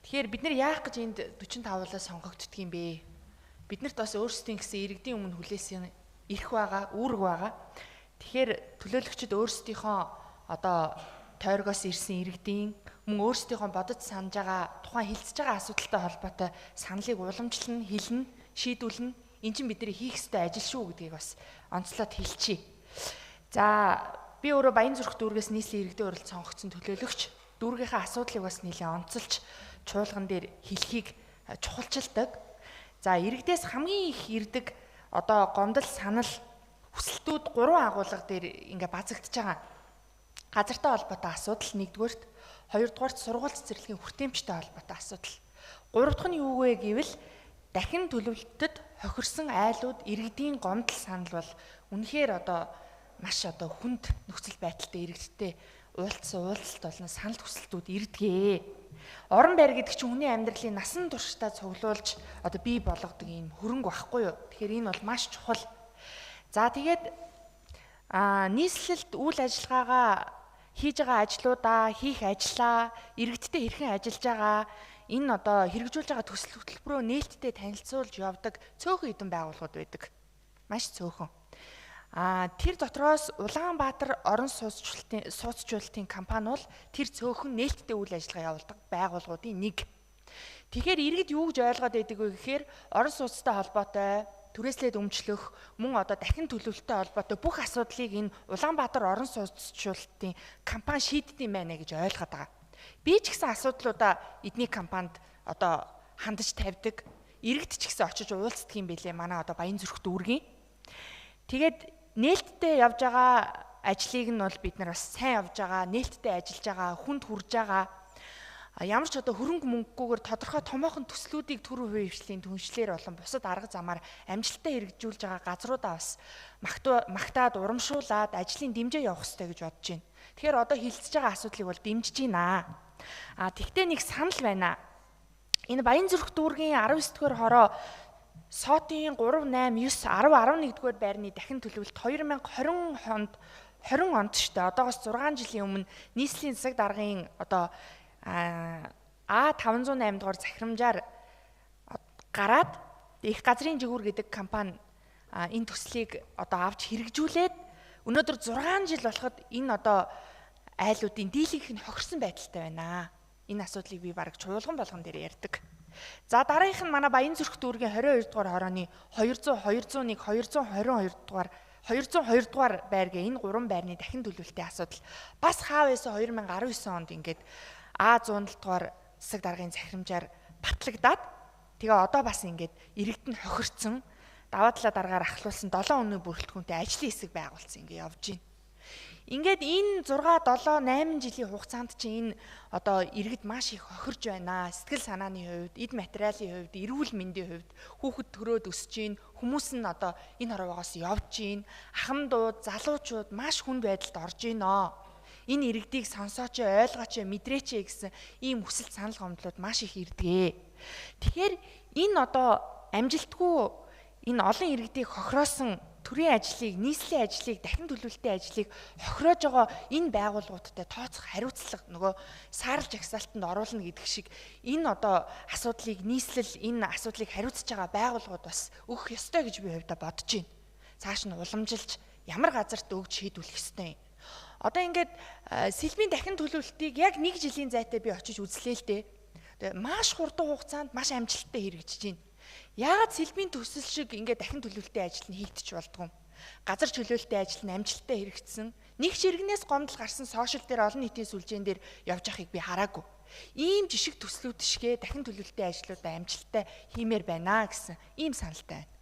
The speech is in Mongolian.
Тэгэхээр бид нэр яах гэж энд 45-аас сонгогддөг юм бэ? Биднэрт бас өөрсдийн гэсэн иргэдийн өмнө хүлээсэн эрх байгаа, үүрэг байгаа. Тэгэхээр төлөөлөгчид өөрсдийнхөө одоо тойргоос ирсэн иргэдийн мөн өөрсдийнхөө бодож санаж байгаа тухайн хилцэж байгаа асуудалтай холбоотой саналыг уламжлална, хэлнэ, шийдвүлнэ. Энд чинь бидний хийх ёстой ажил шүү гэдгийг бас онцлоод хэлчихье. За би өөрөө Баянзүрх дүүргээс нийслэлийн иргэдийн уралд сонгогдсон төлөөлөгч. Дүүргийнхаа асуудлыг бас нэлээд онцолж чуулган дээр хэлхийг чухалчилдаг. За иргэдээс хамгийн их ирдэг одоо гомдол, санал, хүсэлтүүд 3 агуулга дээр ингээ базагдж байгаа. Газартай холбоотой асуудал нэгдүгээрт, хоёрдугаарт сургууль цэцэрлэгийн хүртээмжтэй холбоотой асуудал. Гурав дахь нь юу вэ гэвэл дахин төлөвлөлтөд хохирсон айлууд иргэдийн гомдол, санал бол үнэхээр одоо маш одоо хүнд нөхцөл байдалтай иргэдтэй уулзалт болно, санал хүсэлтүүд ирдгээ. Орон байр гэдэг чинь хүний амьдралын насан туршдаа цуглуулж одоо бий болгодог юм хөрөнгө байхгүй юу? Тэгэхээр энэ бол маш чухал. За тэгээд нийслэлд үйл ажиллагаагаа хийж байгаа ажлуудаа, хийх ажлаа, иргэдтэй хэрхэн ажиллаж байгаа, энэ одоо хэрэгжүүлж байгаа төсөл хөтөлбөрөө нээлттэй танилцуулж явдаг цөөхөн хэдэн байгууллагууд байдаг. Маш цөөхөн. Тэр дотроос Улаанбаатар орон сууцчлалтын компани бол тэр цөөхөн нээлттэй үйл ажиллагаа явуулдаг байгууллагуудын нэг. Тэгэхээр иргэд юу гэж ойлгоод байдаг вэ гэхээр орон сууцтай холбоотой түрээслээд өмчлөх мөн одоо дахин төлөвлөлттэй холбоотой бүх асуудлыг энэ Улаанбаатар орон сууцчлалтын компани шийддэм байна гэж ойлгоод байгаа. Би ч гэсэн асуудлуудаа эдний компанид одоо хандаж тавьдаг. Иргэд ч гэсэн очиж уулздаг юм билээ манай одоо Баянзүрх дүүргийн. Тэгээд нээлттэй явж байгаа ажлыг нь бол бид нар бас сайн явж байгаа, нээлттэй ажиллаж байгаа, хүнд хүрж байгаа. Ямар ч одоо хөрөнгө мөнгөгүйгээр тодорхой томоохон төслүүдийг төр хувийн хвшлийн түншлэр болон бусад арга замаар амжилттай хэрэгжүүлж байгаа газруудаа бас магтаад урамшуулад ажлын дэмжээ явах хэрэгтэй гэж бодож байна. Тэгэхээр одоо хилцэж байгаа асуудлыг бол дэмжиж байна. Тэгтээ нэг санал байна. Энэ Баянзүрх дүүргийн 19-р хороо Сотын 3, 8, 9, 10, 11-р байрны дахин төлөвлөлт 2020 онд штэ одоогоос 6 жилийн өмнө нийслэлийн засаг даргын одоо А508 дугаар захирамжаар гараад их газрын жигүүр гэдэг компани энэ төслийг одоо авч хэрэгжүүлээд өнөөдөр 6 жил болоход энэ одоо айлуудын дийлэнх нь хохирсон байдалтай байна. Энэ асуудлыг би бараг чуулган болгон дээр ярьдаг. За дараагийнх нь манай Баянзүрх дүүргийн 22 дугаар хорооны 200, 201, 222 дугаар байр гэ энэ 3 байрны дахин төлөвлөлтийн асуудал бас хаа байсан 2019 онд ингээд А107 дугаар засаг даргын захирамжаар батлагдаад тэгээ одоо бас ингээд иргэд нь хохирцсон даваа талаа дараагаар ахлуулсан 7 өнөө бүрэлдэхүүнтэй ажлын хэсэг байгуулсан ингээд явж байна. Ингээд энэ 6, 7, 8 жилийн хугацаанд чинь энэ одоо иргэд маш их хохирж байна. Сэтгэл санааны хувьд, эд материалын хувьд, эрүүл мэндийн хувьд хүүхэд төрөөд өсөж гин, хүмүүс нь одоо энэ хорвоогоос явж гин, ахмадууд, залуучууд маш хүнд байдалд орж гинөө. Энэ иргэдийг сонсооч, ойлгооч, мэдрээч гэсэн ийм хүсэл санал гомдлууд маш их ирдэг. Тэгэхээр энэ одоо амжилтгүй энэ олон иргэдийг хохироосон төрийн ажлыг, нийслэлийн ажлыг, дахин төлөвлөлтийн ажлыг хохироож байгаа энэ байгууллагуудтай тооцох хариуцлага нөгөө саарл жагсаалтанд оруулна гэдэг шиг энэ одоо асуудлыг нийслэл энэ асуудлыг хариуцж байгаа байгууллагууд бас өгөх ёстой гэж би хувьдаа бодож байна. Цааш нь уламжилж ямар газарт өгж шийдвүлэх ёстой юм. Одоо ингээд сэлбийн дахин төлөвлөлтийг яг 1 жилийн зайтай би очиж үзлээ л дээ. Тэгээ маш хурдан хугацаанд маш амжилттай хэрэгжиж байна. Яагаад сэлбийн төсөл шиг ингээд дахин төлөвлөлтийн ажил нь хийгдэж болдгоо? Газар чөлөөлтийн ажил нь амжилттай хэрэгжсэн. Нэг чирэгнээс гомдол гарсан сошиал дээр олон нийтийн сүлжээн дээр явж байгааг би хараагүй. Ийм жишг төслүүд шигээ дахин төлөвлөлтийн ажлуудаа амжилттай хиймээр байна гэсэн ийм саналтай байна.